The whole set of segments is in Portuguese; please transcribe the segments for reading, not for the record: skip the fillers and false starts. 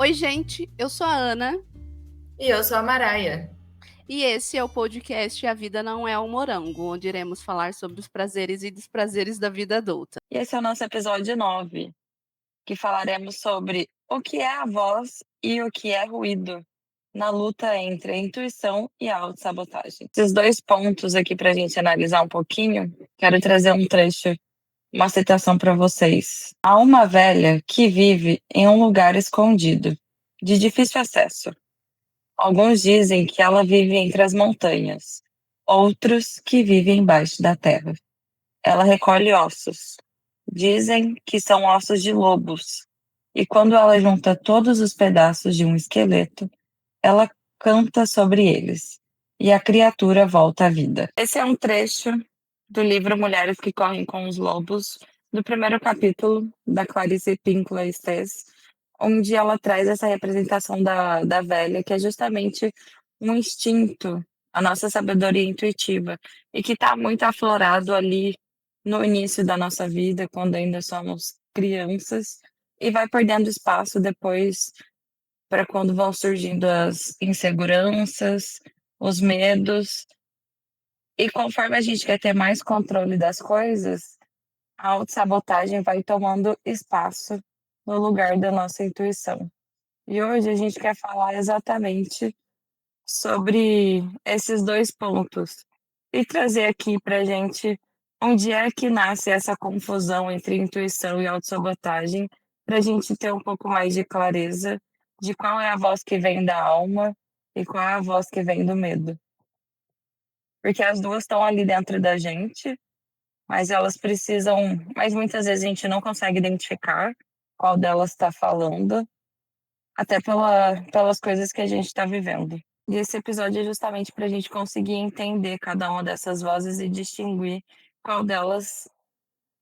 Oi, gente, eu sou a Ana E eu sou a Maraia. e esse é o podcast A Vida Não é um Morango, onde iremos falar sobre os prazeres e desprazeres da vida adulta. E esse é o nosso episódio 9, que falaremos sobre o que é a voz e o que é ruído na luta entre a intuição e a autossabotagem. Esses dois pontos aqui para a gente analisar um pouquinho, quero trazer um trecho, uma citação para vocês. Há uma velha que vive em um lugar escondido, de difícil acesso. Alguns dizem que ela vive entre as montanhas, outros que vivem embaixo da terra. Ela recolhe ossos. Dizem que são ossos de lobos. E quando ela junta todos os pedaços de um esqueleto, ela canta sobre eles. E a criatura volta à vida. Esse é um trecho do livro Mulheres que Correm com os Lobos, do primeiro capítulo da Clarice Pinkola Estés, onde ela traz essa representação da velha, que é justamente um instinto, a nossa sabedoria intuitiva, e que está muito aflorado ali no início da nossa vida, quando ainda somos crianças, e vai perdendo espaço depois para quando vão surgindo as inseguranças, os medos, e conforme a gente quer ter mais controle das coisas, a autossabotagem vai tomando espaço no lugar da nossa intuição. E hoje a gente quer falar exatamente sobre esses dois pontos e trazer aqui para gente onde é que nasce essa confusão entre intuição e autossabotagem, para a gente ter um pouco mais de clareza de qual é a voz que vem da alma e qual é a voz que vem do medo. Porque as duas estão ali dentro da gente, mas elas precisam. Mas muitas vezes a gente não consegue identificar qual delas está falando, até pelas coisas que a gente está vivendo. E esse episódio é justamente para a gente conseguir entender cada uma dessas vozes e distinguir qual delas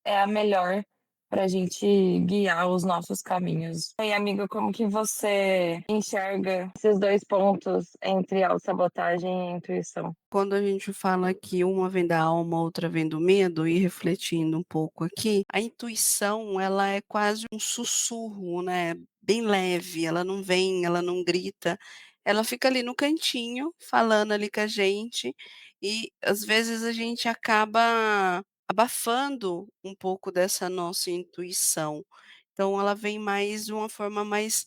é a melhor para a gente guiar os nossos caminhos. E aí, amiga, como que você enxerga esses dois pontos entre autossabotagem e intuição? Quando a gente fala que uma vem da alma, outra vem do medo, e refletindo um pouco aqui, a intuição, ela é quase um sussurro, né, bem leve, ela não vem, ela não grita, ela fica ali no cantinho, falando ali com a gente, e às vezes a gente acaba abafando um pouco dessa nossa intuição. Então ela vem mais de uma forma mais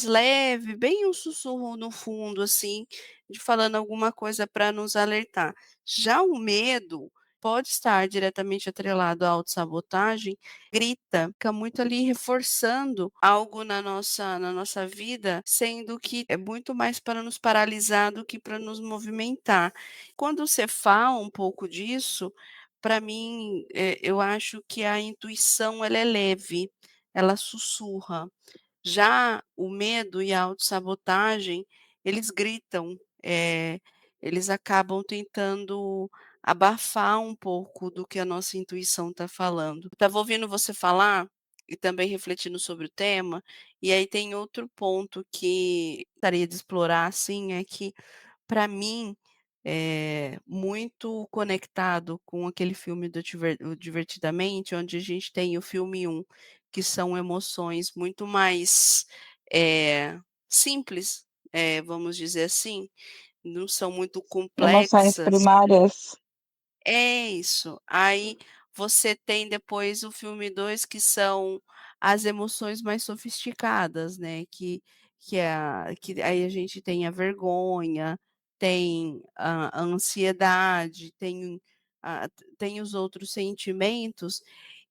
leve, bem um sussurro no fundo, assim, de falando alguma coisa para nos alertar. Já o medo pode estar diretamente atrelado à autossabotagem, grita, fica muito ali reforçando algo na nossa vida, sendo que é muito mais para nos paralisar do que para nos movimentar. Quando você fala um pouco disso, para mim, eu acho que a intuição ela é leve, ela sussurra. Já o medo e a autossabotagem, eles gritam, eles acabam tentando abafar um pouco do que a nossa intuição está falando. Eu estava ouvindo você falar e também refletindo sobre o tema, e aí tem outro ponto que gostaria de explorar, assim, é que para mim, muito conectado com aquele filme do o Divertidamente, onde a gente tem o filme um que são emoções muito mais, simples, vamos dizer assim, não são muito Emoções complexas. primárias. É isso. Aí você tem depois o filme 2 que são as emoções mais sofisticadas, né, que aí a gente tem a vergonha, tem a ansiedade, tem os outros sentimentos,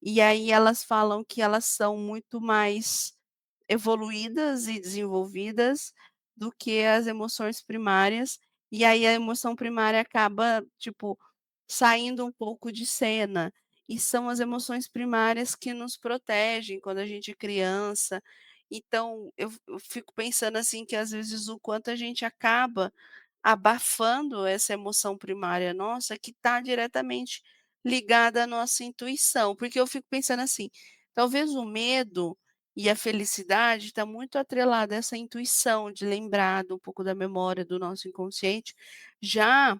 e aí elas falam que elas são muito mais evoluídas e desenvolvidas do que as emoções primárias, e aí a emoção primária acaba, tipo, saindo um pouco de cena, e são as emoções primárias que nos protegem quando a gente é criança. Então eu fico pensando, assim, que às vezes o quanto a gente acaba abafando essa emoção primária nossa, que está diretamente ligada à nossa intuição, porque eu fico pensando assim, talvez o medo e a felicidade está muito atrelada a essa intuição de lembrar um pouco da memória do nosso inconsciente, já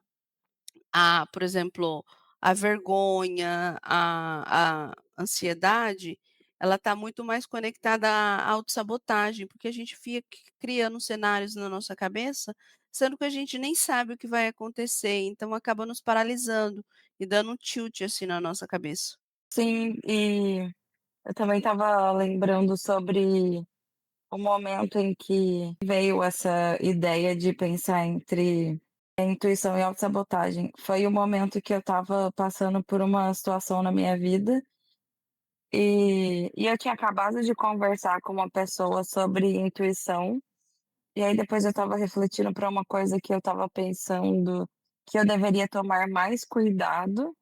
por exemplo, a vergonha, a ansiedade, ela está muito mais conectada à autossabotagem, porque a gente fica criando cenários na nossa cabeça, sendo que a gente nem sabe o que vai acontecer, então acaba nos paralisando e dando um tilt, assim, na nossa cabeça. Sim, e eu também estava lembrando sobre o momento em que veio essa ideia de pensar entre a intuição e a autossabotagem. Foi o momento que eu estava passando por uma situação na minha vida, e eu tinha acabado de conversar com uma pessoa sobre intuição, e aí depois eu estava refletindo para uma coisa que eu estava pensando que eu deveria tomar mais cuidado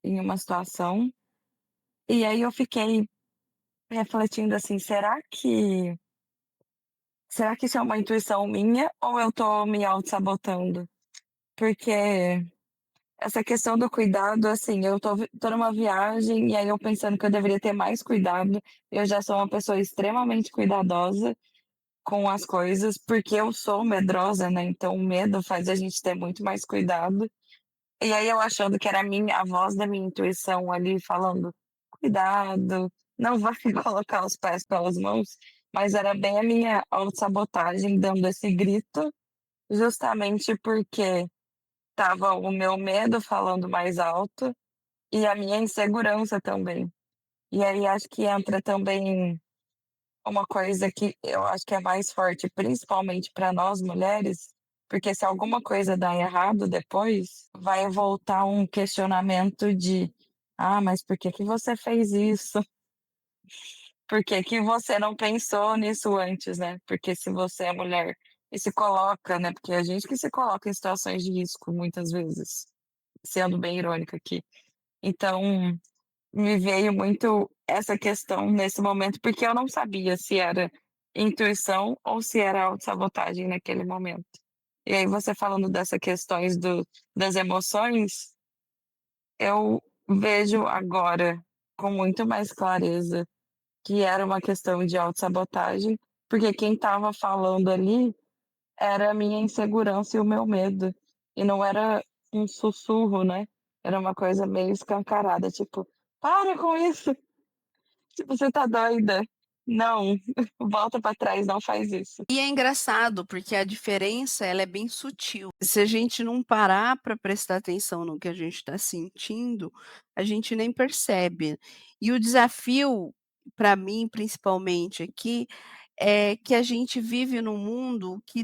em uma situação, e aí eu fiquei refletindo assim: será que isso é uma intuição minha ou eu tô me autossabotando? Porque essa questão do cuidado, assim, eu tô numa viagem e aí eu pensando que eu deveria ter mais cuidado, eu já sou uma pessoa extremamente cuidadosa com as coisas, porque eu sou medrosa, né, então o medo faz a gente ter muito mais cuidado. E aí eu achando que era a voz da minha intuição ali falando: "Cuidado, não vai colocar os pés pelas mãos", mas era bem a minha autossabotagem dando esse grito, justamente porque estava o meu medo falando mais alto e a minha insegurança também. E aí acho que entra também uma coisa que eu acho que é mais forte, principalmente para nós mulheres, porque se alguma coisa dá errado depois, vai voltar um questionamento de: "Ah, mas por que que você fez isso? Por que que você não pensou nisso antes, né?" Porque se você é mulher e se coloca, né, porque é a gente que se coloca em situações de risco muitas vezes, sendo bem irônica aqui. Então me veio muito essa questão nesse momento, porque eu não sabia se era intuição ou se era autossabotagem naquele momento. E aí você falando dessa questões das emoções, eu vejo agora com muito mais clareza que era uma questão de autossabotagem, porque quem estava falando ali era a minha insegurança e o meu medo, e não era um sussurro, né, era uma coisa meio escancarada, tipo: "Para com isso!" Tipo, você tá doida? Não, volta pra trás, não faz isso. E é engraçado, porque a diferença ela é bem sutil. Se a gente não parar para prestar atenção no que a gente está sentindo, a gente nem percebe. E o desafio, para mim, principalmente aqui, é que a gente vive num mundo que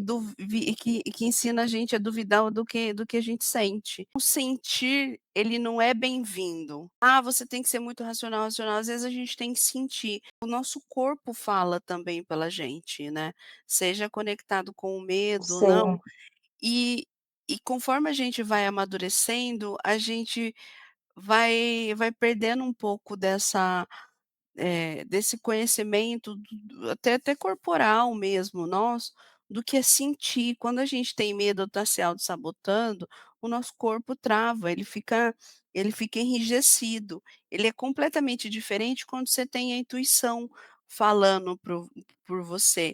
ensina a gente a duvidar do que a gente sente. O sentir, ele não é bem-vindo. "Ah, você tem que ser muito racional, racional", às vezes a gente tem que sentir. O nosso corpo fala também pela gente, né, seja conectado com o medo ou não, Sim, e e conforme a gente vai amadurecendo, a gente vai perdendo um pouco desse conhecimento até corporal mesmo nosso, do que é sentir. Quando a gente tem medo ou está se autossabotando, o nosso corpo trava, ele fica enrijecido. Ele é completamente diferente quando você tem a intuição falando por você.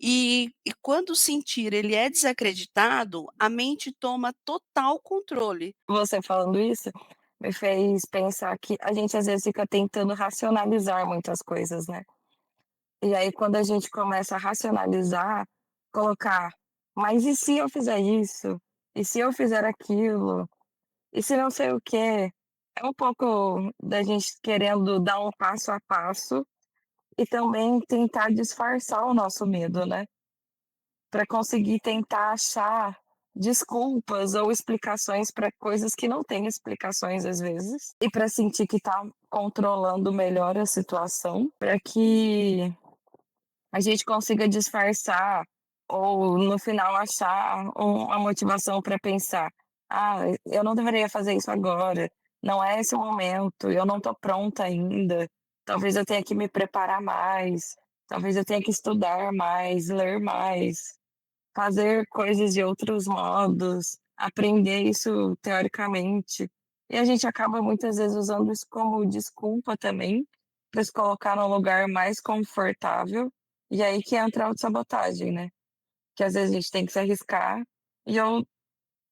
E quando o sentir ele é desacreditado, a mente toma total controle. você falando isso me fez pensar que a gente às vezes fica tentando racionalizar muitas coisas, né. E aí quando a gente começa a racionalizar, colocar: "Mas e se eu fizer isso? E se eu fizer aquilo? E se não sei o quê?" É um pouco da gente querendo dar um passo a passo e também tentar disfarçar o nosso medo, né. Para conseguir tentar achar desculpas ou explicações para coisas que não têm explicações às vezes, e para sentir que está controlando melhor a situação, para que a gente consiga disfarçar ou no final achar uma motivação para pensar: "Ah, eu não deveria fazer isso agora, não é esse o momento, eu não estou pronta ainda, talvez eu tenha que me preparar mais, talvez eu tenha que estudar mais, ler mais". Fazer coisas de outros modos, aprender isso teoricamente. E a gente acaba muitas vezes usando isso como desculpa também, para se colocar num lugar mais confortável, e aí que entra a autossabotagem, né. Que às vezes a gente tem que se arriscar, e eu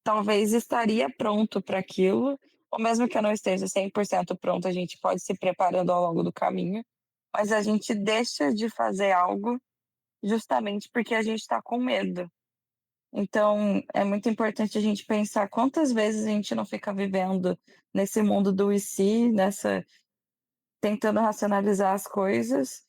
talvez estaria pronto para aquilo, ou mesmo que eu não esteja 100% pronto, a gente pode ir se preparando ao longo do caminho, mas a gente deixa de fazer algo justamente porque a gente está com medo. Então, é muito importante a gente pensar quantas vezes a gente não fica vivendo nesse mundo do "e se", tentando racionalizar as coisas,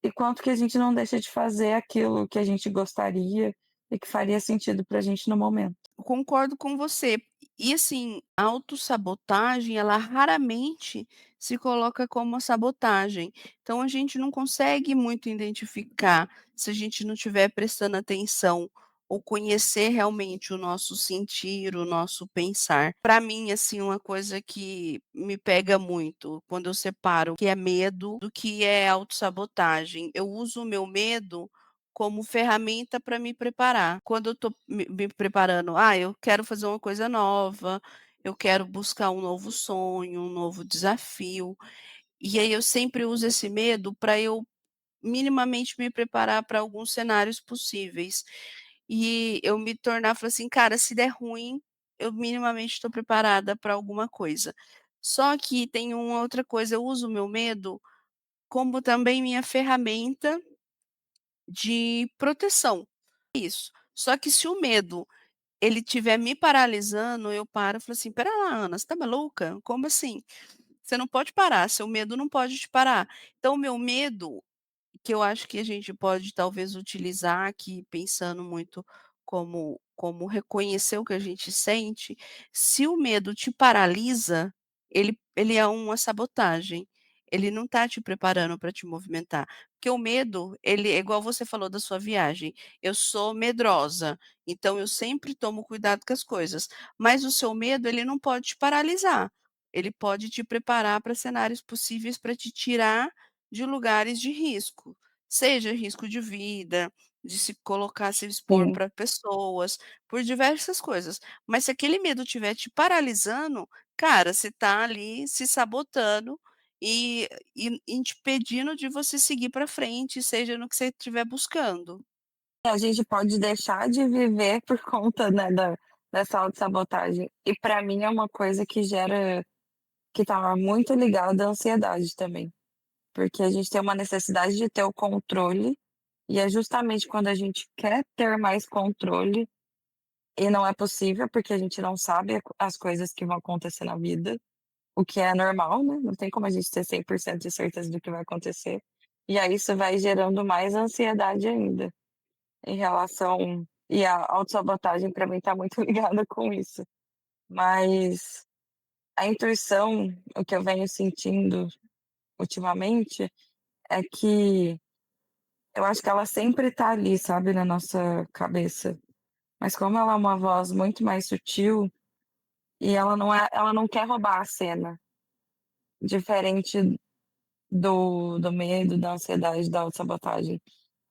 e quanto que a gente não deixa de fazer aquilo que a gente gostaria e que faria sentido pra gente no momento. Concordo com você. E assim, a autossabotagem, ela raramente se coloca como uma sabotagem. Então a gente não consegue muito identificar se a gente não estiver prestando atenção ou conhecer realmente o nosso sentir, o nosso pensar. Para mim, assim, uma coisa que me pega muito quando eu separo o que é medo do que é autossabotagem. Eu uso o meu medo como ferramenta para me preparar. Quando eu estou me preparando, eu quero fazer uma coisa nova, eu quero buscar um novo sonho, um novo desafio, e aí eu sempre uso esse medo para eu minimamente me preparar para alguns cenários possíveis. E eu me tornar, falar assim: "Cara, se der ruim, eu minimamente estou preparada para alguma coisa". Só que tem uma outra coisa, eu uso o meu medo como também minha ferramenta de proteção. Isso. Só que se o medo, ele estiver me paralisando, eu paro e falo assim: "Espera lá, Ana, você tá maluca? Como assim? Você não pode parar, seu medo não pode te parar". Então o meu medo, que eu acho que a gente pode talvez utilizar aqui, pensando muito como reconhecer o que a gente sente, se o medo te paralisa, ele é uma sabotagem, ele não está te preparando para te movimentar, porque o medo, ele é igual você falou da sua viagem, eu sou medrosa, então eu sempre tomo cuidado com as coisas, mas o seu medo, ele não pode te paralisar, ele pode te preparar para cenários possíveis para te tirar de lugares de risco, seja risco de vida, de se colocar, se expor Sim. para pessoas, por diversas coisas. Mas se aquele medo estiver te paralisando, cara, você está ali se sabotando e e te impedindo de você seguir para frente, seja no que você estiver buscando. A gente pode deixar de viver por conta, né, dessa autossabotagem. E pra mim é uma coisa que tá muito ligada à ansiedade também, porque a gente tem uma necessidade de ter o controle, e é justamente quando a gente quer ter mais controle, e não é possível, porque a gente não sabe as coisas que vão acontecer na vida, o que é normal, né, não tem como a gente ter 100% de certeza do que vai acontecer, e aí isso vai gerando mais ansiedade ainda. Em relação e a autossabotagem pra mim tá muito ligada com isso. Mas a intuição, o que eu venho sentindo ultimamente, é que eu acho que ela sempre tá ali, sabe, na nossa cabeça. Mas como ela é uma voz muito mais sutil, e ela não quer roubar a cena, diferente do medo, da ansiedade, da autossabotagem.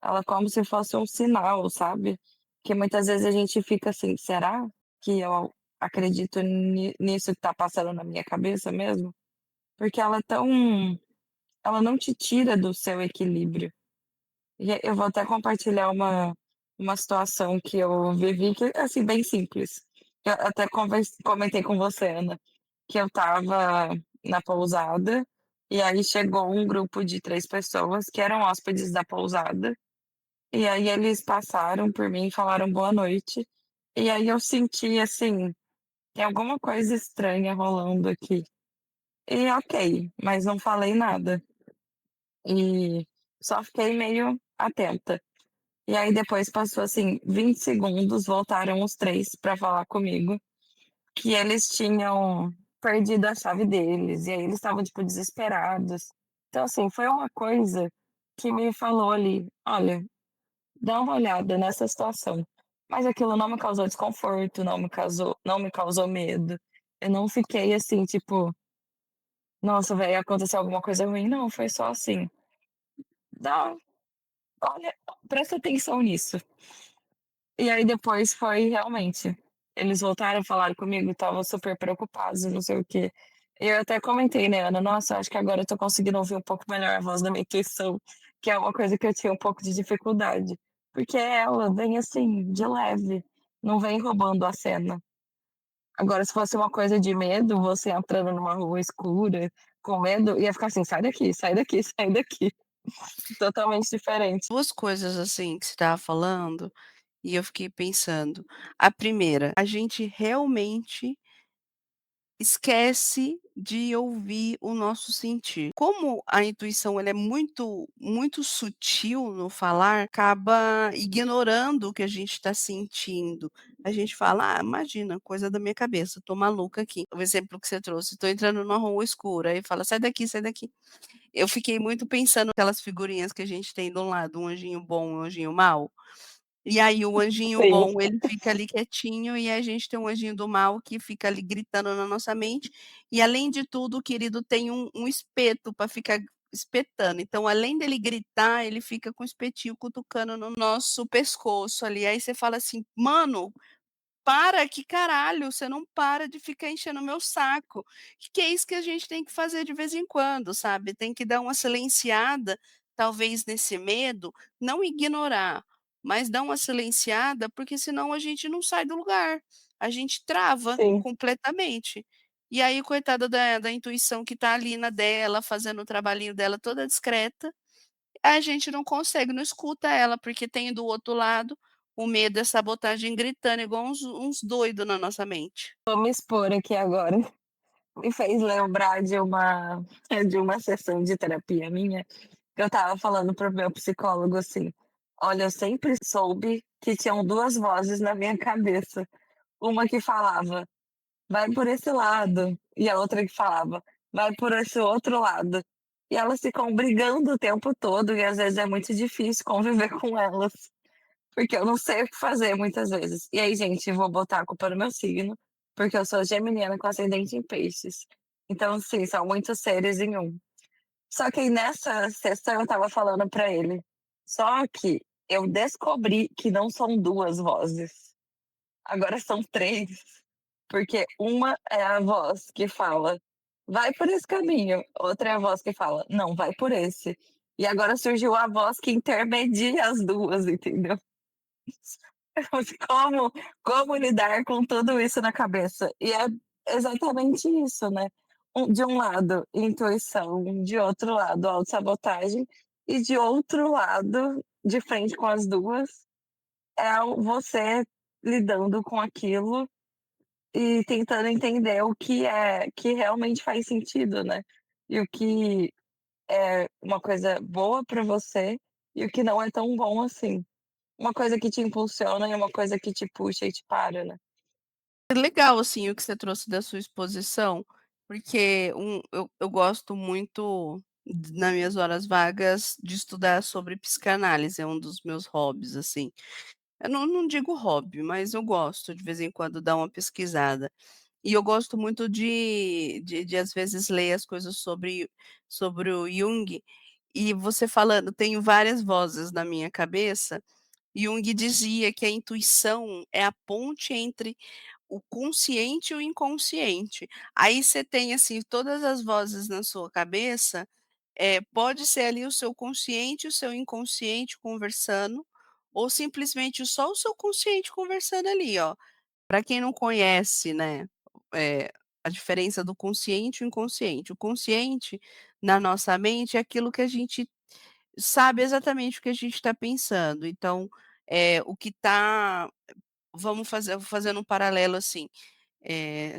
Ela é como se fosse um sinal, sabe, que muitas vezes a gente fica assim: "Será que eu acredito nisso que tá passando na minha cabeça mesmo?" Porque ela não te tira do seu equilíbrio. E eu vou até compartilhar uma situação que eu vivi que, assim, bem simples. Eu até comentei com você, Ana, que eu estava na pousada, e aí chegou um grupo de 3 pessoas que eram hóspedes da pousada, e aí eles passaram por mim e falaram boa noite, e aí eu senti, assim, tem alguma coisa estranha rolando aqui. E ok, mas não falei nada. E só fiquei meio atenta. E aí depois passou, assim, 20 segundos, voltaram os 3 pra falar comigo, que eles tinham perdido a chave deles, e aí eles estavam, tipo, desesperados. Então, assim, foi uma coisa que me falou ali: "Olha, dá uma olhada nessa situação". Mas aquilo não me causou desconforto, não me causou medo. Eu não fiquei assim, tipo: "Nossa, vai acontecer alguma coisa ruim", não, foi só assim: "Dá olha, presta atenção nisso". E aí depois foi realmente, eles voltaram, falaram comigo, estavam super preocupados e não sei o quê. E eu até comentei, né, Ana: "Nossa, acho que agora eu tô conseguindo ouvir um pouco melhor a voz da minha intuição", que é uma coisa que eu tinha um pouco de dificuldade, porque ela vem, assim, de leve, não vem roubando a cena. Agora se fosse uma coisa de medo, você entrando numa rua escura, com medo, ia ficar assim: "Sai daqui, sai daqui, sai daqui". Totalmente diferente. 2 coisas, assim, que você estava falando, e eu fiquei pensando. A primeira, a gente realmente esquece de ouvir o nosso sentir. Como a intuição ela é muito sutil no falar, acaba ignorando o que a gente está sentindo. A gente fala: "Ah, imagina, coisa da minha cabeça, tô maluca aqui". O exemplo que você trouxe, tô entrando numa rua escura, aí fala: "Sai daqui, sai daqui". Eu fiquei muito pensando aquelas figurinhas que a gente tem do lado, um anjinho bom e um anjinho mau. E aí o anjinho Sim, bom, ele fica ali quietinho e a gente tem um anjinho do mal que fica ali gritando na nossa mente, e além de tudo o querido tem um espeto para ficar espetando, então além dele gritar, ele fica com o espetinho cutucando no nosso pescoço ali, aí você fala assim: "Mano, para, que caralho, você não para de ficar enchendo o meu saco". Que é isso que a gente tem que fazer de vez em quando, sabe, tem que dar uma silenciada, talvez nesse medo, não ignorar, mas dar uma silenciada, porque senão a gente não sai do lugar, a gente trava sim. completamente. E aí coitada da intuição que tá ali na dela, fazendo o trabalhinho dela toda discreta, a gente não consegue, não escuta ela, porque tem do outro lado o medo e a sabotagem gritando igual uns doido na nossa mente. Vou me expor aqui agora. Me fez lembrar de uma sessão de terapia minha, que eu estava falando para o meu psicólogo assim: "Olha, eu sempre soube que tinham 2 vozes na minha cabeça, uma que falava: 'Vai por esse lado', e a outra que falava: 'Vai por esse outro lado'. E elas ficam brigando o tempo todo e às vezes é muito difícil conviver com elas, porque eu não sei o que fazer muitas vezes. E aí, gente, vou botar a culpa no meu signo, porque eu sou geminiana com ascendente em peixes. Então, sim, são muitos seres em um. Só que aí nessa sessão eu estava falando pra ele, só que eu descobri que não são 2 vozes, agora são 3, porque uma é a voz que fala: "Vai por esse caminho", outra é a voz que fala: "Não, vai por esse". E agora surgiu a voz que intermedia as 2, entendeu? Como como lidar com tudo isso na cabeça? E é exatamente isso, né. De um lado, intuição, de outro lado, autossabotagem, e de outro lado, de frente com as 2, é o você lidando com aquilo e tentando entender o que realmente faz sentido, né. E o que é uma coisa boa pra você, e o que não é tão bom assim. Uma coisa que te impulsiona e uma coisa que te puxa e te para, né. É legal, assim, o que você trouxe da sua exposição, porque eu gosto muito, nas minhas horas vagas, de estudar sobre psicanálise, é um dos meus hobbies, assim. Eu não digo hobby, mas eu gosto de vez em quando dar uma pesquisada. E eu gosto muito de às vezes ler as coisas sobre o Jung, e você falando, tenho várias vozes na minha cabeça. Jung dizia que a intuição é a ponte entre o consciente e o inconsciente. Aí você tem, assim, todas as vozes na sua cabeça, pode ser ali o seu consciente e o seu inconsciente conversando, ou simplesmente só o seu consciente conversando ali, ó. Para quem não conhece, né, eh, a diferença do consciente e o inconsciente. O consciente, na nossa mente, é aquilo que a gente sabe exatamente o que a gente está pensando. Então, o que está vou fazendo um paralelo assim,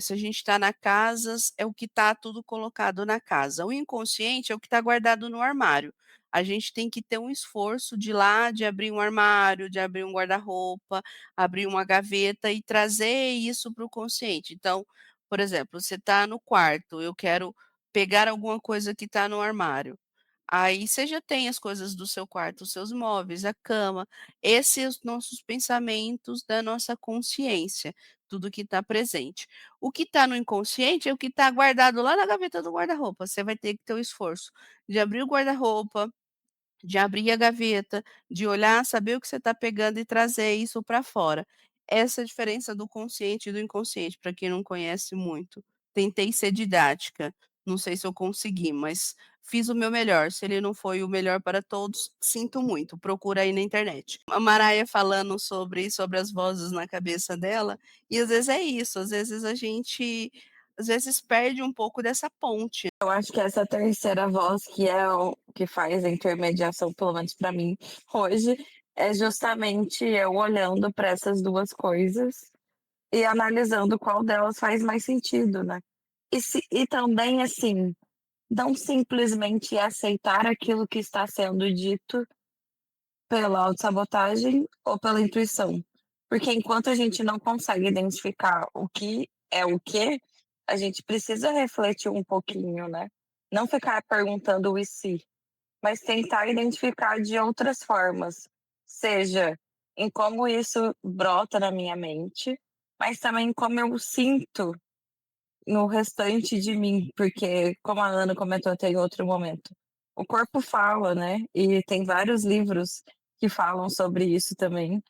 se a gente está na casa, é o que está tudo colocado na casa. O inconsciente é o que está guardado no armário. A gente tem que ter um esforço de ir lá, de abrir um armário, de abrir um guarda-roupa, abrir uma gaveta e trazer isso para o consciente. Então, por exemplo, você está no quarto, eu quero pegar alguma coisa que está no armário. Aí você já tem as coisas do seu quarto, os seus móveis, a cama, esses os nossos pensamentos da nossa consciência, tudo que está presente. O que está no inconsciente é o que está guardado lá na gaveta do guarda-roupa, você vai ter que ter o esforço de abrir o guarda-roupa, de abrir a gaveta, de olhar, saber o que você está pegando e trazer isso para fora. Essa é a diferença do consciente e do inconsciente, para quem não conhece muito. Tentei ser didática, não sei se eu consegui, mas fiz o meu melhor. Se ele não foi o melhor para todos, sinto muito, procura aí na internet. A Maraia falando sobre as vozes na cabeça dela, e às vezes é isso, às vezes a gente perde um pouco dessa ponte. Eu acho que essa terceira voz que é o que faz a intermediação, pelo menos para mim, hoje, é justamente eu olhando para essas 2 coisas e analisando qual delas faz mais sentido, né. E também, assim, não simplesmente aceitar aquilo que está sendo dito pela autossabotagem ou pela intuição. Porque enquanto a gente não consegue identificar o que é o quê, a gente precisa refletir um pouquinho, né. Não ficar perguntando o "e se", mas tentar identificar de outras formas, seja em como isso brota na minha mente, mas também como eu sinto no restante de mim, porque como a Ana comentou até em outro momento, o corpo fala, né, e tem vários livros que falam sobre isso também,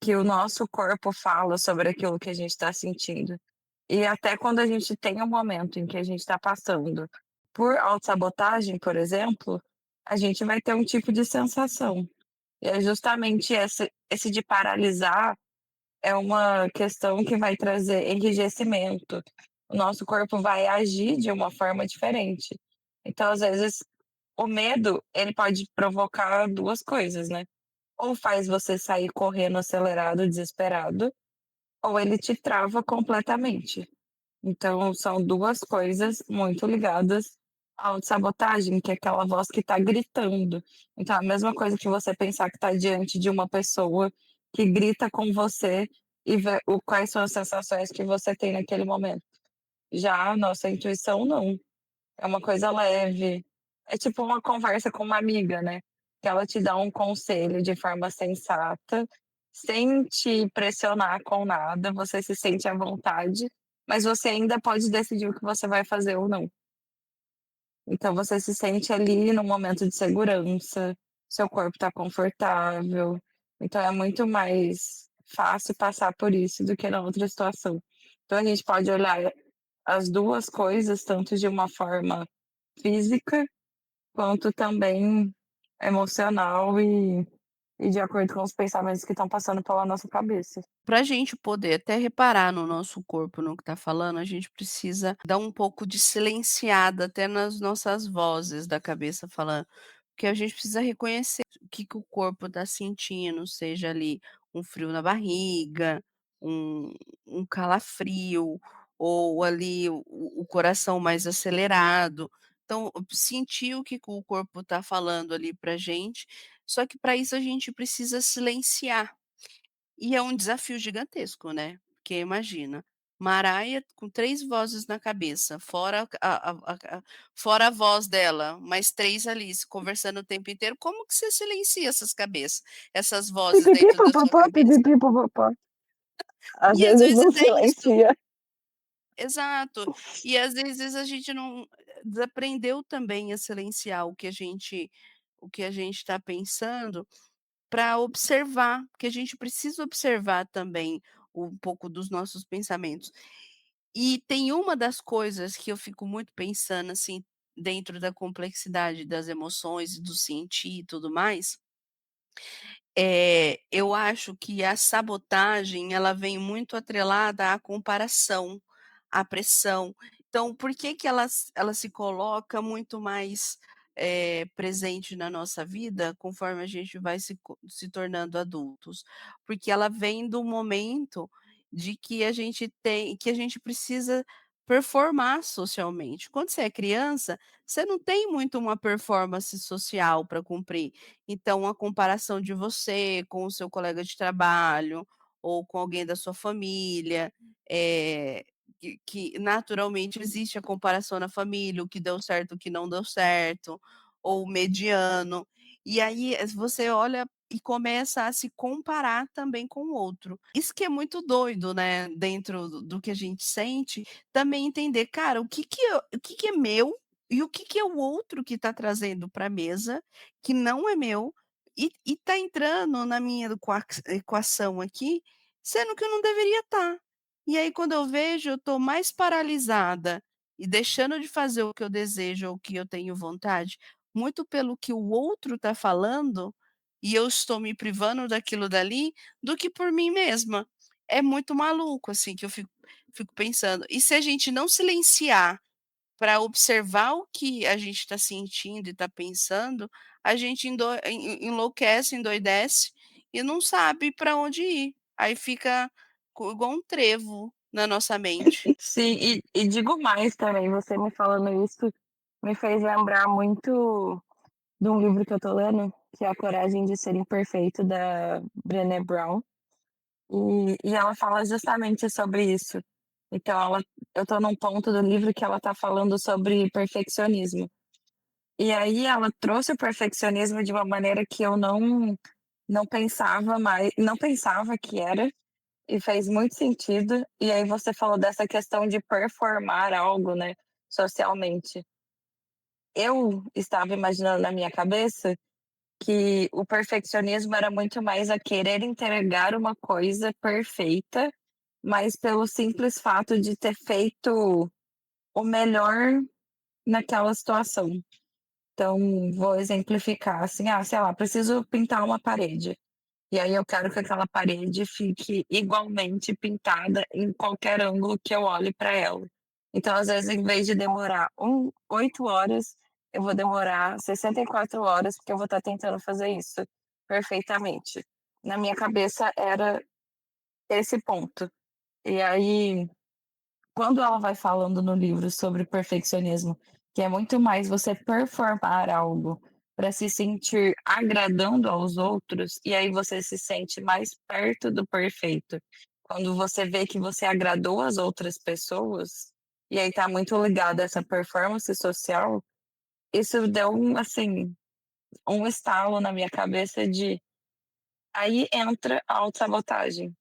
que o nosso corpo fala sobre aquilo que a gente está sentindo. E até quando a gente tem um momento em que a gente está passando por autossabotagem, por exemplo, a gente vai ter um tipo de sensação. E é justamente esse de paralisar é uma questão que vai trazer enrijecimento. O nosso corpo vai agir de uma forma diferente. Então, às vezes, o medo, ele pode provocar 2 coisas, né, ou faz você sair correndo acelerado, desesperado, ou ele te trava completamente. Então são 2 coisas muito ligadas à autossabotagem, que é aquela voz que está gritando. Então a mesma coisa que você pensar que está diante de uma pessoa que grita com você e vê o quais são as sensações que você tem naquele momento. Já a nossa intuição não, é uma coisa leve, é tipo uma conversa com uma amiga, né, que ela te dá um conselho de forma sensata, sem te pressionar com nada, você se sente à vontade, mas você ainda pode decidir o que você vai fazer ou não. Então você se sente ali num momento de segurança, seu corpo está confortável, então é muito mais fácil passar por isso do que na outra situação. Então a gente pode olhar as 2 coisas, tanto de uma forma física, quanto também emocional e de acordo com os pensamentos que estão passando pela nossa cabeça. Para a gente poder até reparar no nosso corpo, no que está falando, a gente precisa dar um pouco de silenciada até nas nossas vozes da cabeça falando, porque a gente precisa reconhecer o que que o corpo está sentindo, seja ali um frio na barriga, um calafrio, ou ali o coração mais acelerado. Então, sentir o que que o corpo está falando ali pra gente, só que para isso a gente precisa silenciar. E é um desafio gigantesco, né, porque imagina, Maraia com 3 vozes na cabeça, fora fora a voz dela, mais 3 ali se conversando o tempo inteiro, como que você silencia essas vozes dentro da sua Pipi-popopó, cabeça? pipi-popopó. Às E às vezes não vezes é isso. silencia. Exato. E às vezes a gente não desaprendeu também a silenciar o que a gente está pensando, para observar, porque a gente precisa observar também um pouco dos nossos pensamentos. E tem uma das coisas que eu fico muito pensando, assim, dentro da complexidade das emoções e do sentir e tudo mais, eu acho que a sabotagem, ela vem muito atrelada à comparação, à pressão. Então, por que que ela se coloca muito mais, presente na nossa vida conforme a gente vai se tornando adultos? Porque ela vem do momento de que a gente precisa performar socialmente. Quando você é criança, você não tem muito uma performance social para cumprir. Então, a comparação de você com o seu colega de trabalho ou com alguém da sua família, que naturalmente existe a comparação na família, o que deu certo, o que não deu certo, ou o mediano. E aí, você olha e começa a se comparar também com o outro. Isso que é muito doido, né, dentro do que a gente sente, também entender: "Cara, o que que é meu e o que que é o outro que está trazendo para a mesa que não é meu, e tá entrando na minha equação aqui, sendo que eu não deveria estar. E aí quando eu vejo, eu estou mais paralisada e deixando de fazer o que eu desejo ou o que eu tenho vontade, muito pelo que o outro está falando, e eu estou me privando daquilo dali, do que por mim mesma. É muito maluco, assim, que eu fico pensando. E se a gente não silenciar para observar o que a gente está sentindo e está pensando, a gente enlouquece, endoidece e não sabe para onde ir. Aí fica igual um trevo na nossa mente. Sim, e digo mais também, você me falando isso me fez lembrar muito de um livro que eu tô lendo, que é A Coragem de Ser Imperfeito, da Brené Brown, e ela fala justamente sobre isso. Então eu tô num ponto do livro que ela tá falando sobre perfeccionismo. E aí ela trouxe o perfeccionismo de uma maneira que eu não pensava que era, e fez muito sentido. E aí você falou dessa questão de performar algo, né, socialmente. Eu estava imaginando na minha cabeça que o perfeccionismo era muito mais a querer entregar uma coisa perfeita, mas pelo simples fato de ter feito o melhor naquela situação. Então, vou exemplificar assim, sei lá, preciso pintar uma parede. E aí eu quero que aquela parede fique igualmente pintada em qualquer ângulo que eu olhe para ela. Então, às vezes, em vez de demorar 8 horas, eu vou demorar 64 horas, porque eu vou estar tentando fazer isso perfeitamente. Na minha cabeça era esse ponto. E aí, quando ela vai falando no livro sobre perfeccionismo, que é muito mais você performar algo para se sentir agradando aos outros, e aí você se sente mais perto do perfeito. Quando você vê que você agradou as outras pessoas, e aí tá muito ligado a essa performance social, isso deu assim, um estalo na minha cabeça de aí entra a autossabotagem.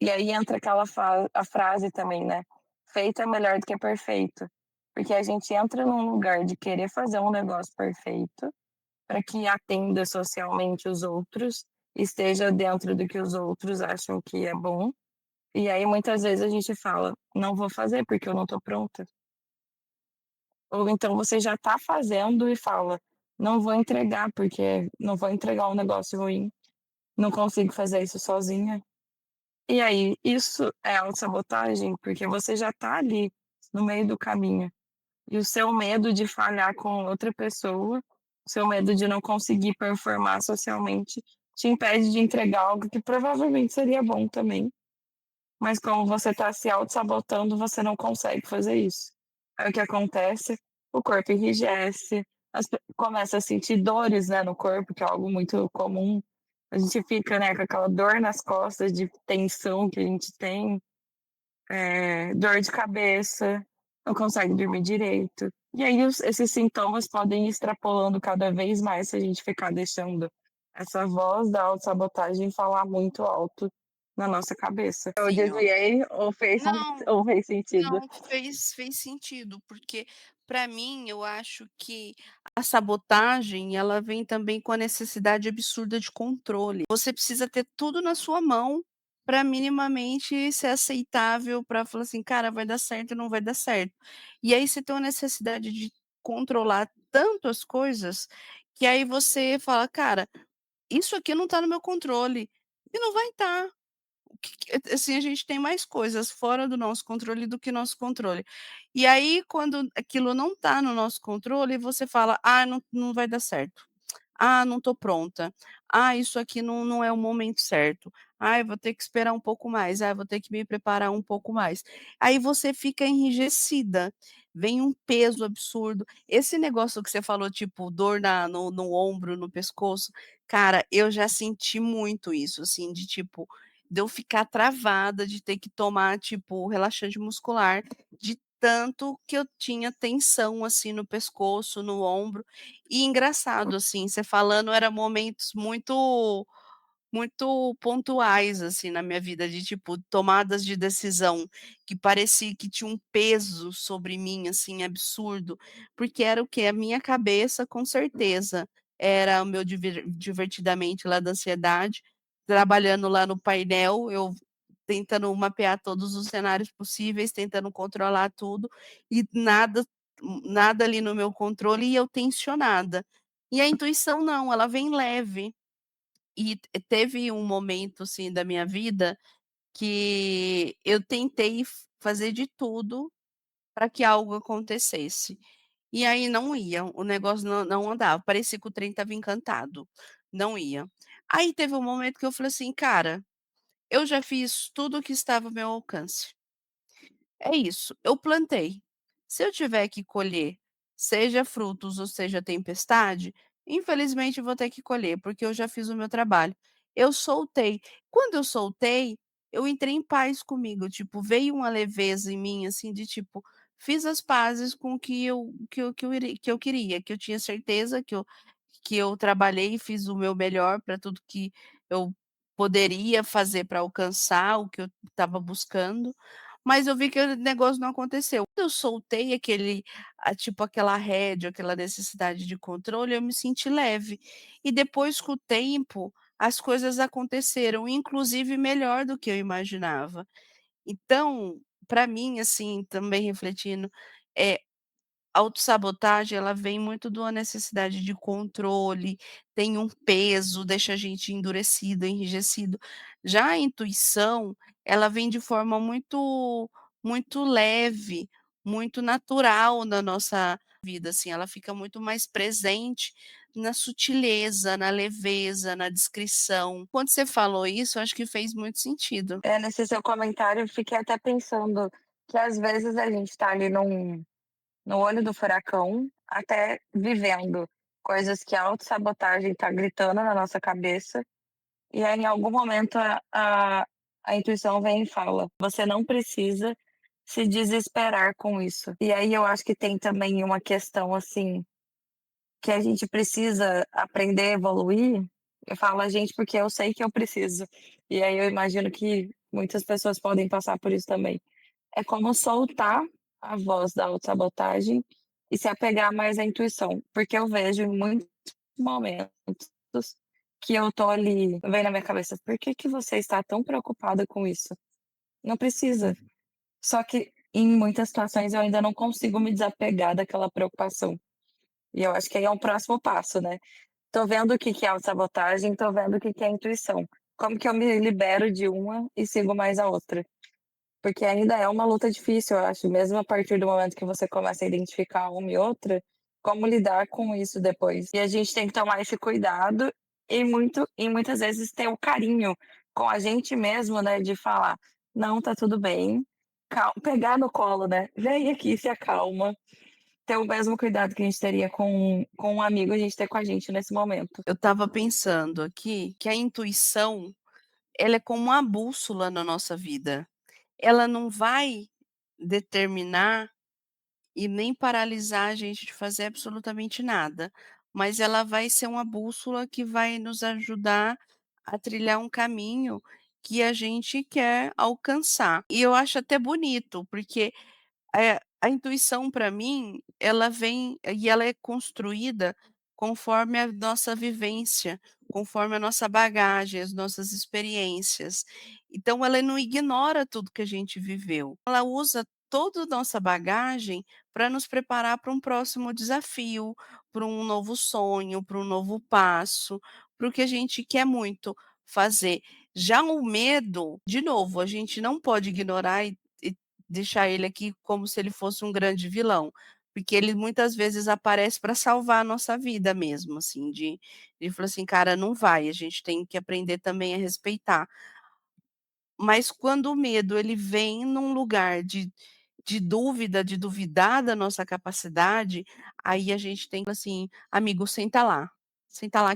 E aí entra a frase também, né, feito é melhor do que perfeito, porque a gente entra num lugar de querer fazer um negócio perfeito, para que atenda socialmente os outros, esteja dentro do que os outros acham que é bom, e aí muitas vezes a gente fala: "Não vou fazer porque eu não estou pronta". Ou então você já está fazendo e fala: "Não vou entregar porque não vou entregar um negócio ruim, não consigo fazer isso sozinha". E aí, isso é autossabotagem, porque você já está ali, no meio do caminho. E o seu medo de falhar com outra pessoa, o seu medo de não conseguir performar socialmente, te impede de entregar algo que provavelmente seria bom também, mas como você está se autossabotando, você não consegue fazer isso. Aí o que acontece? O corpo enrijece, começa a sentir dores, né, no corpo, que é algo muito comum. A gente fica, né, com aquela dor nas costas de tensão que a gente tem, dor de cabeça, não consegue dormir direito. E aí esses sintomas podem ir extrapolando cada vez mais se a gente ficar deixando essa voz da autossabotagem falar muito alto na nossa cabeça. Eu Sim, ó. desviei Não, ou fez sentido? não, fez sentido, porque para mim eu acho que a sabotagem, ela vem também com a necessidade absurda de controle. Você precisa ter tudo na sua mão para minimamente ser aceitável, para falar assim: "Cara, vai dar certo ou não vai dar certo". E aí você tem uma necessidade de controlar tanto as coisas, que aí você fala: "Cara, isso aqui não está no meu controle", e não vai estar. O que assim, a gente tem mais coisas fora do nosso controle do que nosso controle. E aí, quando aquilo não está no nosso controle, você fala: "Ah, não vai dar certo. Ah, não estou pronta. Ah, isso aqui não é o momento certo. Ah, eu vou ter que esperar um pouco mais. Ah, vou ter que me preparar um pouco mais". Aí você fica enrijecida, vem um peso absurdo. Esse negócio que você falou, tipo, dor no ombro, no pescoço, cara, eu já senti muito isso, assim, de tipo, de eu ficar travada, de ter que tomar, tipo, relaxante muscular, de tanto que eu tinha tensão, assim, no pescoço, no ombro. E engraçado, assim, você falando, era momentos muito pontuais, assim, na minha vida, de tipo, tomadas de decisão que parecia que tinha um peso sobre mim, assim, absurdo, porque era o quê? A minha cabeça, com certeza, era o meu divertidamente lá da ansiedade, trabalhando lá no painel, eu tentando mapear todos os cenários possíveis, tentando controlar tudo, e nada ali no meu controle e eu tensionada. E a intuição não, ela vem leve. E teve um momento, assim, da minha vida que eu tentei fazer de tudo para que algo acontecesse. E aí não ia, o negócio não andava, parecia que o trem estava encantado, não ia. Aí teve um momento que eu falei assim: "Cara, eu já fiz tudo o que estava ao meu alcance. É isso, eu plantei. Se eu tiver que colher, seja frutos ou seja tempestade, infelizmente eu vou ter que colher, porque eu já fiz o meu trabalho. Eu soltei. Quando eu soltei, eu entrei em paz comigo, tipo, veio uma leveza em mim, assim, de tipo, fiz as pazes com o que eu queria, que eu tinha certeza que eu trabalhei e fiz o meu melhor para tudo que eu poderia fazer para alcançar o que eu estava buscando, mas eu vi que o negócio não aconteceu. Quando eu soltei tipo aquela rédea, aquela necessidade de controle, eu me senti leve. E depois com o tempo, as coisas aconteceram, inclusive melhor do que eu imaginava. Então, para mim, assim, também refletindo, é autossabotagem, ela vem muito de uma necessidade de controle, tem um peso, deixa a gente endurecido, enrijecido. Já a intuição, ela vem de forma muito leve, muito natural na nossa vida, assim, ela fica muito mais presente na sutileza, na leveza, na discrição. Quando você falou isso, eu acho que fez muito sentido. Nesse seu comentário eu fiquei até pensando que às vezes a gente tá ali no olho do furacão, até vivendo coisas que a autossabotagem tá gritando na nossa cabeça, e aí em algum momento a intuição vem e fala: "Você não precisa se desesperar com isso". E aí eu acho que tem também uma questão, assim, que a gente precisa aprender a evoluir. Eu falo a gente, porque eu sei que eu preciso, e aí eu imagino que muitas pessoas podem passar por isso também. É como soltar a voz da autossabotagem e se apegar mais à intuição, porque eu vejo em muitos momentos que eu tô ali, vem na minha cabeça: "Por que que você está tão preocupada com isso? Não precisa". Só que em muitas situações eu ainda não consigo me desapegar daquela preocupação. E eu acho que aí é um próximo passo, né. Tô vendo o que que é autossabotagem, tô vendo o que que é intuição. Como que eu me libero de uma e sigo mais a outra? Porque ainda é uma luta difícil, eu acho, mesmo a partir do momento que você começa a identificar uma e outra, como lidar com isso depois. E a gente tem que tomar esse cuidado e muitas vezes ter o carinho com a gente mesmo, né, de falar: "Não, tá tudo bem", pegar no colo, né, "Vem aqui, se acalma", ter o mesmo cuidado que a gente teria com um amigo, a gente ter com a gente nesse momento. Eu estava pensando aqui que a intuição, ela é como uma bússola na nossa vida. Ela não vai determinar e nem paralisar a gente de fazer absolutamente nada, mas ela vai ser uma bússola que vai nos ajudar a trilhar um caminho que a gente quer alcançar. E eu acho até bonito, porque a intuição para mim, ela vem e ela é construída conforme a nossa vivência, conforme a nossa bagagem, as nossas experiências. Então ela não ignora tudo que a gente viveu. Ela usa toda a nossa bagagem para nos preparar para um próximo desafio, para um novo sonho, para um novo passo, para o que a gente quer muito fazer. Já o medo, de novo, a gente não pode ignorar e deixar ele aqui como se ele fosse um grande vilão, porque ele muitas vezes aparece para salvar a nossa vida mesmo, assim, de falar assim: "Cara, não vai, a gente tem que aprender também a respeitar". Mas quando o medo ele vem num lugar de dúvida, de duvidar da nossa capacidade, aí a gente tem que assim: "Amigo, senta lá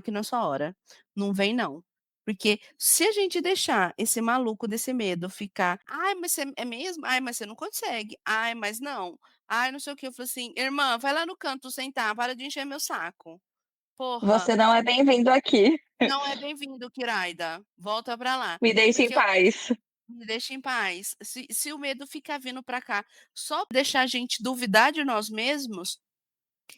que não é sua hora, não vem não". Porque se a gente deixar esse maluco desse medo ficar: "Ai, mas você é mesmo? Ai, mas você não consegue. Ai, mas não. Ai, não sei o quê", eu falo assim: "Irmã, vai lá no canto sentar, para de encher meu saco. Porra, Você não é bem-vindo aqui, não é bem-vindo, Kiraida, volta pra lá". me deixe em Porque paz. me deixa em paz. Se o medo ficar vindo para cá, só deixar a gente duvidar de nós mesmos,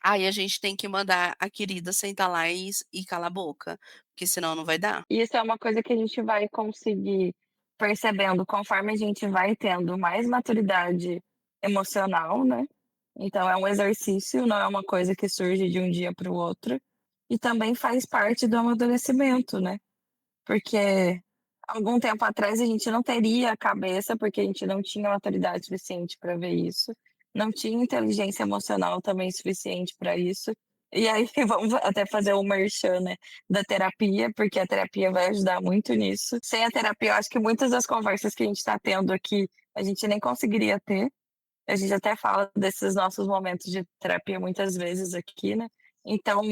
aí a gente tem que mandar a querida sentar lá e calar a boca, porque senão não vai dar. E isso é uma coisa que a gente vai conseguir percebendo conforme a gente vai tendo mais maturidade emocional, né. Então é um exercício, não é uma coisa que surge de um dia para o outro, e também faz parte do amadurecimento, né. Porque algum tempo atrás a gente não teria a cabeça, porque a gente não tinha maturidade suficiente para ver isso. não tinha inteligência emocional também suficiente para isso. E aí vamos até fazer um merchan, né, da terapia, porque a terapia vai ajudar muito nisso. Sem a terapia, eu acho que muitas das conversas que a gente está tendo aqui, a gente nem conseguiria ter. A gente até fala desses nossos momentos de terapia muitas vezes aqui, né. Então,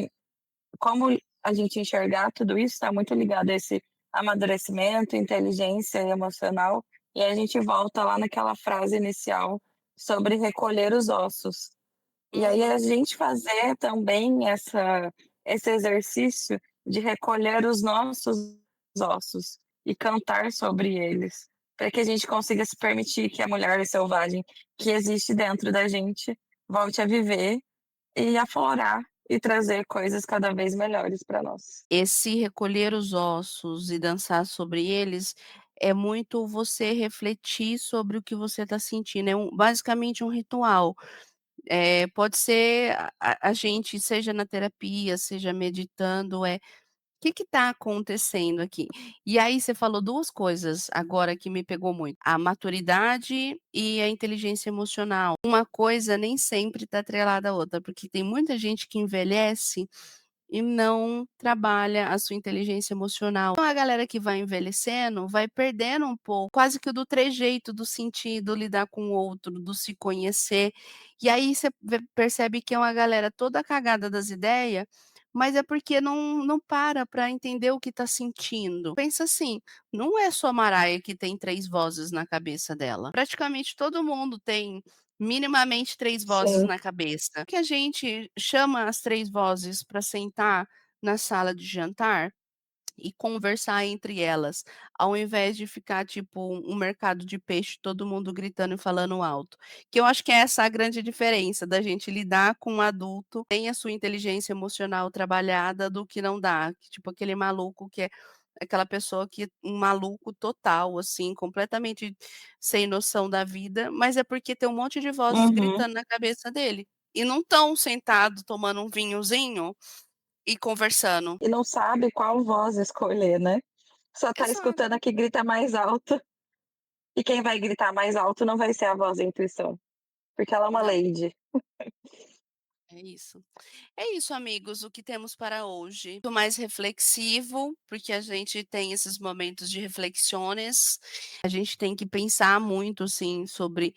como a gente enxergar tudo isso está muito ligado a esse amadurecimento, inteligência emocional, e aí a gente volta lá naquela frase inicial sobre recolher os ossos. E aí a Uhum. gente fazer também esse exercício de recolher os nossos ossos e cantar sobre eles, para que a gente consiga se permitir que a mulher selvagem que existe dentro da gente volte a viver e aflorar e trazer coisas cada vez melhores para nós. Esse recolher os ossos e dançar sobre eles, é muito você refletir sobre o que você está sentindo, é basicamente um ritual. Pode ser a gente, seja na terapia, seja meditando, que está acontecendo aqui? E aí você falou 2 coisas agora que me pegou muito, a maturidade e a inteligência emocional. Uma coisa nem sempre está atrelada à outra, porque tem muita gente que envelhece e não trabalha a sua inteligência emocional. Então a galera que vai envelhecendo, vai perdendo um pouco, quase que do trejeito, do sentido, lidar com o outro, do se conhecer. E aí você percebe que é uma galera toda cagada das ideias, mas é porque não para entender o que está sentindo. Pensa assim, não é só a Mariah que tem 3 vozes na cabeça dela, praticamente todo mundo tem minimamente 3 vozes Sim. na cabeça. Que a gente chama as 3 vozes para sentar na sala de jantar e conversar entre elas, ao invés de ficar tipo um mercado de peixe, todo mundo gritando e falando alto. Que eu acho que é essa a grande diferença da gente lidar com um adulto, tem a sua inteligência emocional trabalhada, do que não dá, que tipo aquele maluco que é aquela pessoa que um maluco total, assim, completamente sem noção da vida, mas é porque tem um monte de vozes Uhum. gritando na cabeça dele. E não estão sentado tomando um vinhozinho e conversando. E não sabe qual voz escolher, né. Só tá escutando Exato. a que grita mais alto, e quem vai gritar mais alto não vai ser a voz da intuição, porque ela é uma Não, lady. é isso. É isso, amigos, o que temos para hoje. Muito mais reflexivo, porque a gente tem esses momentos de reflexiones. A gente tem que pensar muito, assim, sobre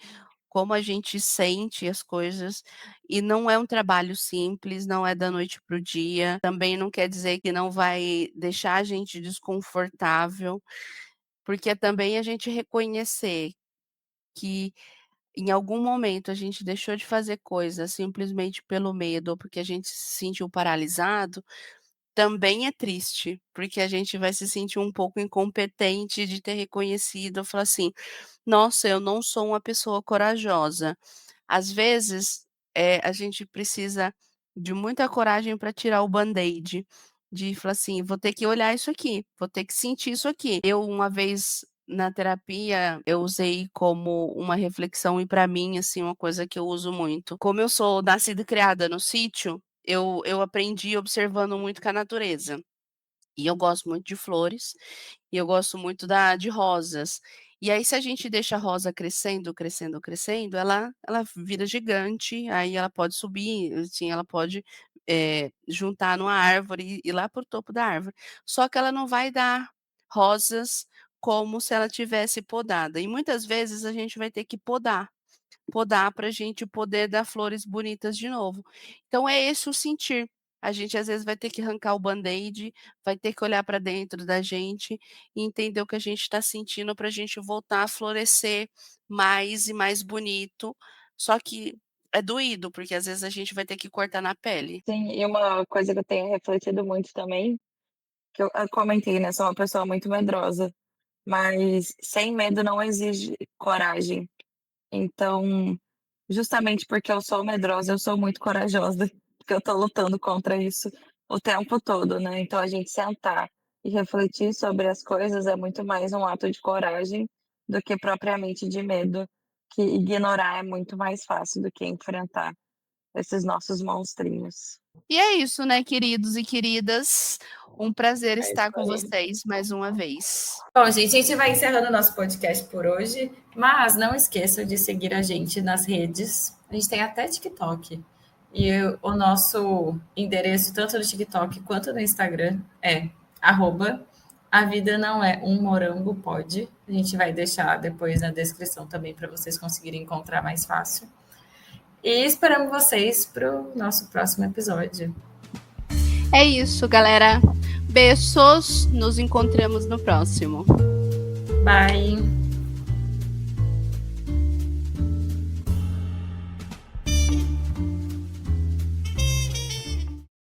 como a gente sente as coisas. E não é um trabalho simples, não é da noite para o dia. Também não quer dizer que não vai deixar a gente desconfortável, porque é também a gente reconhecer que em algum momento a gente deixou de fazer coisas simplesmente pelo medo ou porque a gente se sentiu paralisado, também é triste, porque a gente vai se sentir um pouco incompetente de ter reconhecido, falar assim: "Nossa, eu não sou uma pessoa corajosa". Às vezes, a gente precisa de muita coragem para tirar o band-aid, de falar assim: "Vou ter que olhar isso aqui, vou ter que sentir isso aqui". Eu uma vez na terapia, eu usei como uma reflexão e para mim, assim, uma coisa que eu uso muito. Como eu sou nascida e criada no sítio, eu aprendi observando muito com a natureza. E eu gosto muito de flores, e eu gosto muito de rosas. E aí se a gente deixa a rosa crescendo, crescendo, crescendo, ela vira gigante, aí ela pode subir, assim, ela pode, juntar numa árvore e ir lá para o topo da árvore. Só que ela não vai dar rosas como se ela tivesse podada, e muitas vezes a gente vai ter que podar para a gente poder dar flores bonitas de novo. Então é esse o sentir. A gente às vezes vai ter que arrancar o band-aid, vai ter que olhar para dentro da gente e entender o que a gente está sentindo para a gente voltar a florescer mais e mais bonito. Só que é doído, porque às vezes a gente vai ter que cortar na pele. Sim, e uma coisa que eu tenho refletido muito também, que eu comentei, né, sou uma pessoa muito medrosa, mas sem medo não exige coragem. Então, justamente porque eu sou medrosa, eu sou muito corajosa, porque eu tô lutando contra isso o tempo todo, né. Então a gente sentar e refletir sobre as coisas é muito mais um ato de coragem do que propriamente de medo, que ignorar é muito mais fácil do que enfrentar esses nossos monstrinhos. E é isso, né, queridos e queridas. Um prazer estar com isso aí. vocês mais uma vez. Bom, gente, a gente vai encerrando o nosso podcast por hoje, mas não esqueçam de seguir a gente nas redes. A gente tem até TikTok. E o nosso endereço, tanto no TikTok quanto no Instagram, é @avidanãoéummorango.pod. A gente vai deixar depois na descrição também para vocês conseguirem encontrar mais fácil. E esperamos vocês para o nosso próximo episódio. É isso, galera. Beijos. Nos encontramos no próximo. Bye!